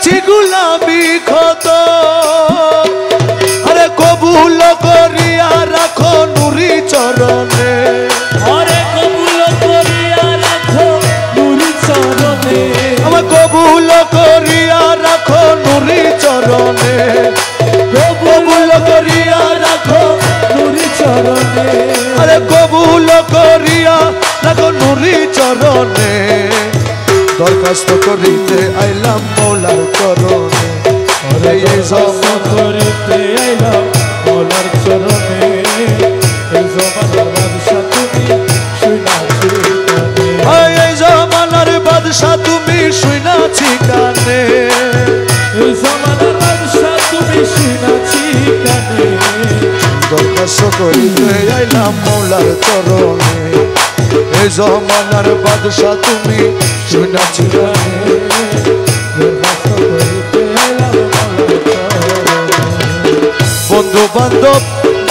করেছি গুলামি ক্ষত আরে কবুল করিয়া রাখো নুরি চরণে আরে কবুল করিয়া রাখো নুরি চরণে আমার কবুল করিয়া রাখো নুরি চরণে কবুল করিয়া রাখো নুরি চরণে আরে কবুল করিয়া রাখো নুরি চরণে দরখাস্ত করিতে আইলাম মৌলার চরণে আরে এই জমা করিতে আইলাম মৌলার চরণে এই জমানার বাদশা তুমি শুনাছি এই জমানার বাদশা তুমি শুনাছি কানে এই জমানার বাদশা তুমি শুনাছি কানে দরখাস্ত করিতে আইলাম মৌলার চরণে এই জমানার বাদশা তুমি শুনাছি কানে বন্ধু বান্ধব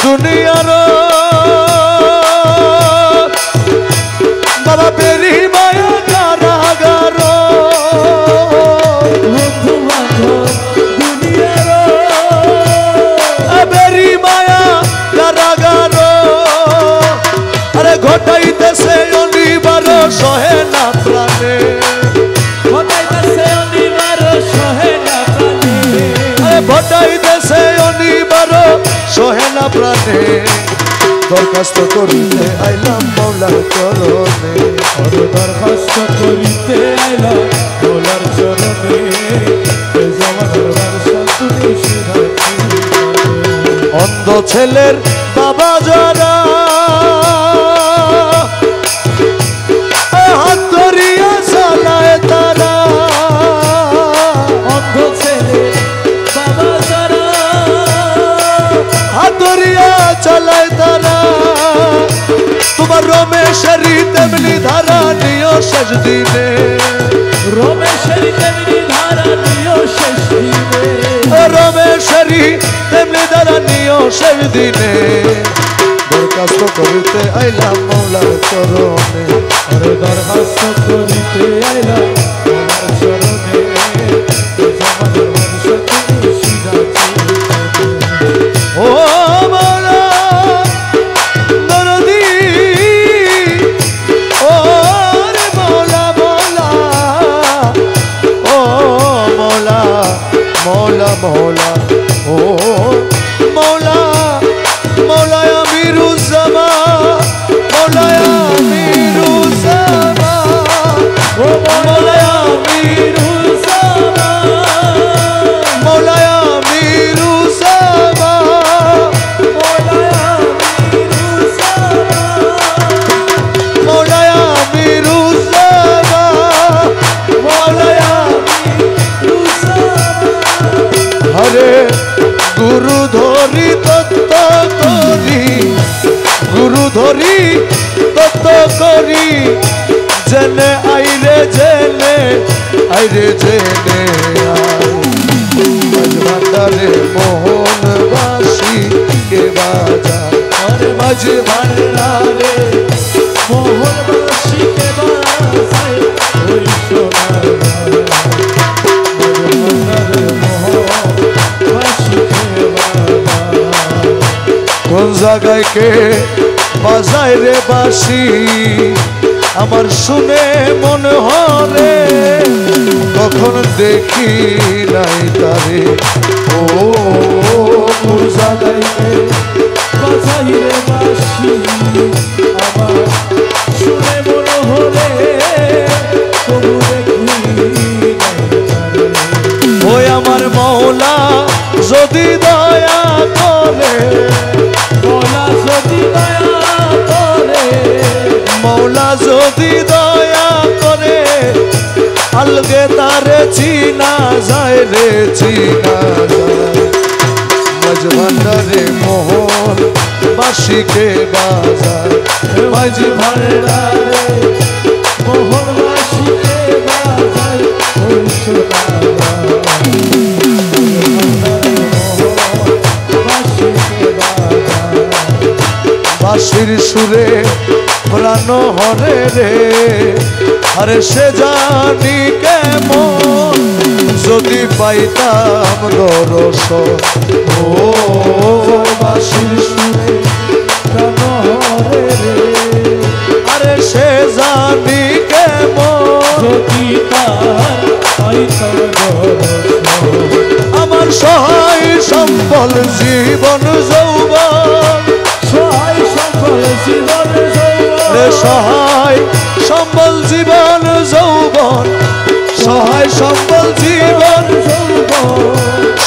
দুনিয়ার বাবা বেরি মায়া কারাগার বন্ধু বান্ধব দুনিয়ার বেরি মায়া কারাগার আরে ঘটাইতেছে অনিবার সহে না প্রাণে ঘটাইতেছে অনিবার সহে না প্রাণে আরে ঘটাইতেছে অনিবার সহে না প্রাণে দরখাস্ত করিতে আইলাম মৌলার চরণে আরে দরখাস্ত করিতে আইলাম মৌলার চরণে এই জমানার বাদশা তুমি শুনাছি অন্ধ ছেলের বাবা যারা হাত ধরিয়া চালায় তারা অন্ধ ছেলে বাবা যারা হাত ধরিয়া চালায় তারা তোমার রমেশেরই তেমনি ধারা নিও শেষ দিনে রমেশেরই তেমনি ধারা নিও শেষ দিনে রমেশেরই তেমনি ধারা নিও শেষ দিনে দরখাস্ত করিতে আইলাম মৌলার চরণে আরে দরখাস্ত করিতে আইলাম মৌলার চরণে এই জমানার বাদশা তুমি শুনাছি ও মৌলা দরদি ও রে মৌলা মৌলা ও মৌলা মৌলা মৌলা ও মৌলা মৌলা আমিরুজ্জামা মৌলা আমিরুজ্জামা ও মৌলা আমিরুজ্জামা মৌলা আমিরুজ্জামা মৌলা আমিরুজ্জামা মৌলা আমিরুজ্জামা মৌলা আমিরুজ্জামা হরে গুরু ধরি তত্ত্ব করি গুরু ধরি তত্ত্ব করি জেনে আইরে জেনে ভান্ডারে মোহন বাসি কে বাজা আরে মাঝ ভান্ডারে মোহন বাসি কে বাজায় ওই সোনার ভান্ডারে মোহন বাসি কে বাজায় কোন জায়গায় কে বাজায় রে বাসি আমার শুনে মনে হরে কখন দেখি নাই তারে ও কোন জায়গায় কে বাজায় রে বাসি আমার শুনে মনে হলে তবু দেখি ওই আমার মৌলা যদি দয়া করে মৌলা যদি দয়া করে মৌলা যদি দয়া করে আলগে তারে চিনা যায় রে চিনা যায় মাঝ ভান্ডারে মোহন বাসিকে বাজায় মাঝ ভান্ডারে মোহন বাসি কে বাজায় ওই সোনার বাঁশির সুরে প্রাণ হরে রে আরে সে জানি কেমন যদি পাইতাম দর্শন ও বাঁশির সুরে প্রাণ হরে রে আরে সে জানি কেমন যদি তার পাইতাম দর্শন আমার সহায় সম্বল জীবন যৌবন সহায় সম্বল জীবন রে সহায় সম্বল জীবন যৌবন সহায় সম্বল জীবন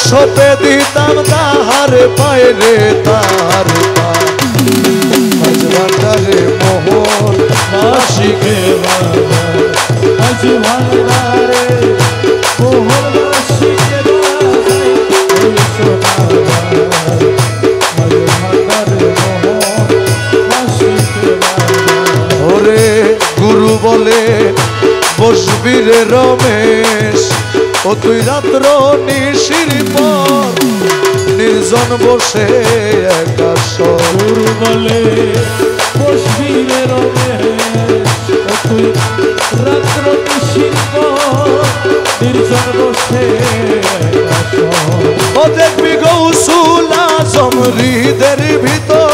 সপে দিতাম তাহার পায় রে তাহার পারে মোহন বাসিকে আজ ভান্ডারে মোহন বাসিকে ওই সোনা আজ ভান্ডারে মোহন বাসিকে ওরে গুরু বলে বসবি রে রমেশ ও তুই রাত্র নিশির পর নির্জন বসে একা গুরু বলে বসবি রে রমেশ তুই রাত্র নিশিল্প নির্জন বসে ও দেখবি গৌসুল আজম হৃদের ভিতর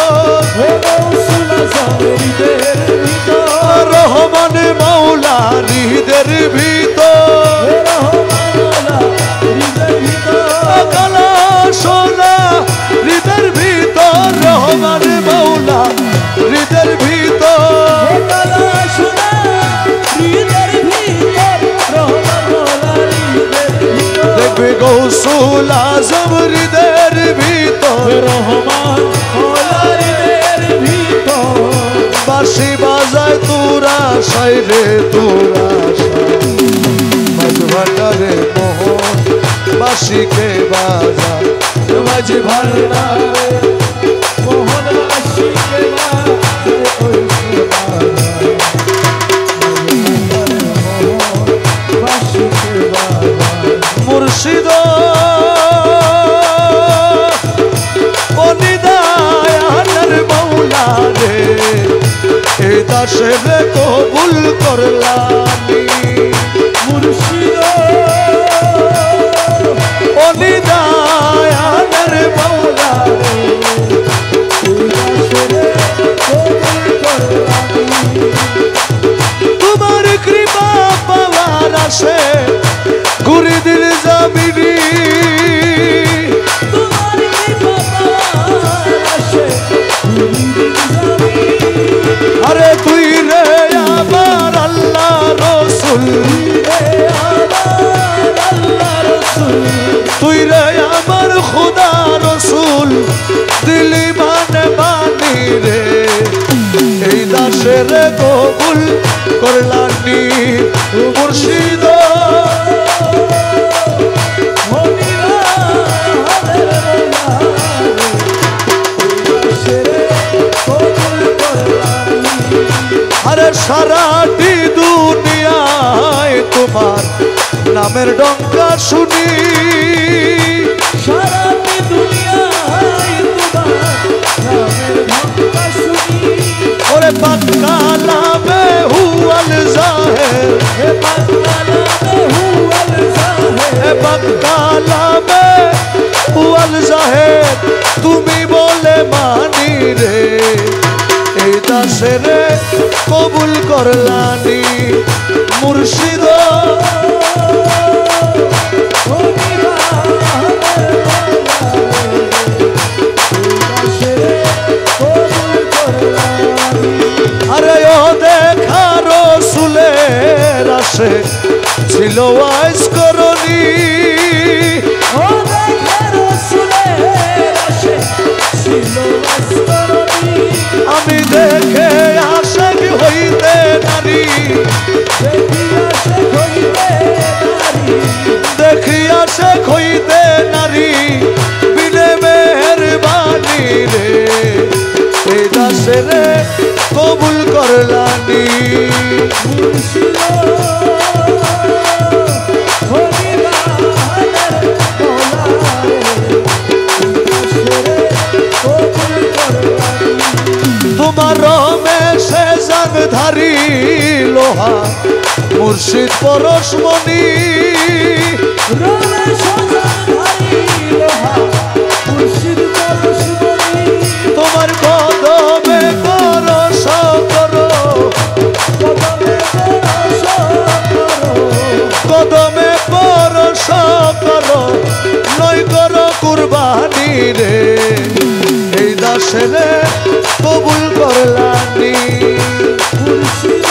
রহমান মাওলা হৃদের ভিতর কালা সোনা হৃদের ভিতর রহমান মাওলা হৃদের ভিতর দেখবি গৌসুল আজম হৃদের ভিতর রহমান বাঁশি বাজায় তোরা সাইরে তোরা মাঝ ভান্ডারে মোহন বাঁশিকে বাজা মাঝ ভান্ডারে মোহন বাসিকে ওই মুর্শিদ অনিদায়ার মৌলা রে এ দাসের কবুল করলামি মুর্শিদ অনিদায়ার মৌলা তোমার কৃপা পাওয়ার আসে ঘুরে দিল জামিনী আরে তুই রে আমার আল্লাহ রসুল তুই রে আমার খুদা রসুল দিলি মানে বানি রে এই দাসের কবুল করলানি মুর্শিদ আরে সারাটি দুনিয়ায় তোমার নামের ডঙ্কা শুনি সারাটি দুনিয়ায় তোমার নামের ঢাকা শুনি ওরে পাতকালামে হুয়াল জাহের হে পাতকালামে হুয়াল জাহের এ পাতকালামে হুয়াল জাহের তুমি বলে মানি রে এই দাসের কবুল করলানি মুর্শিদ আরে ও দেখা রসুলের আসে ছিল ওয়াইস করনি ও দেখা রসুলের আসে ছিল আসরনি আমি দেখে আশেক হইতে নারী দেখি আশেক হইতে নারী বিনে মেহরবানি রে এই দাসের কবুল করলানি তোমার রমেশে জাগধারী লোহা মুর্শিদ পরশমণি রমেশ ধারি লোহা মুর্শিদ পরশমণি তোমার কদমে পরশ করো, কদমে পরশ করো কদমে পরশ করো, নয় করো কুরবানি রে, এই দাসেরে কবুল করলানি। মুর্শিদ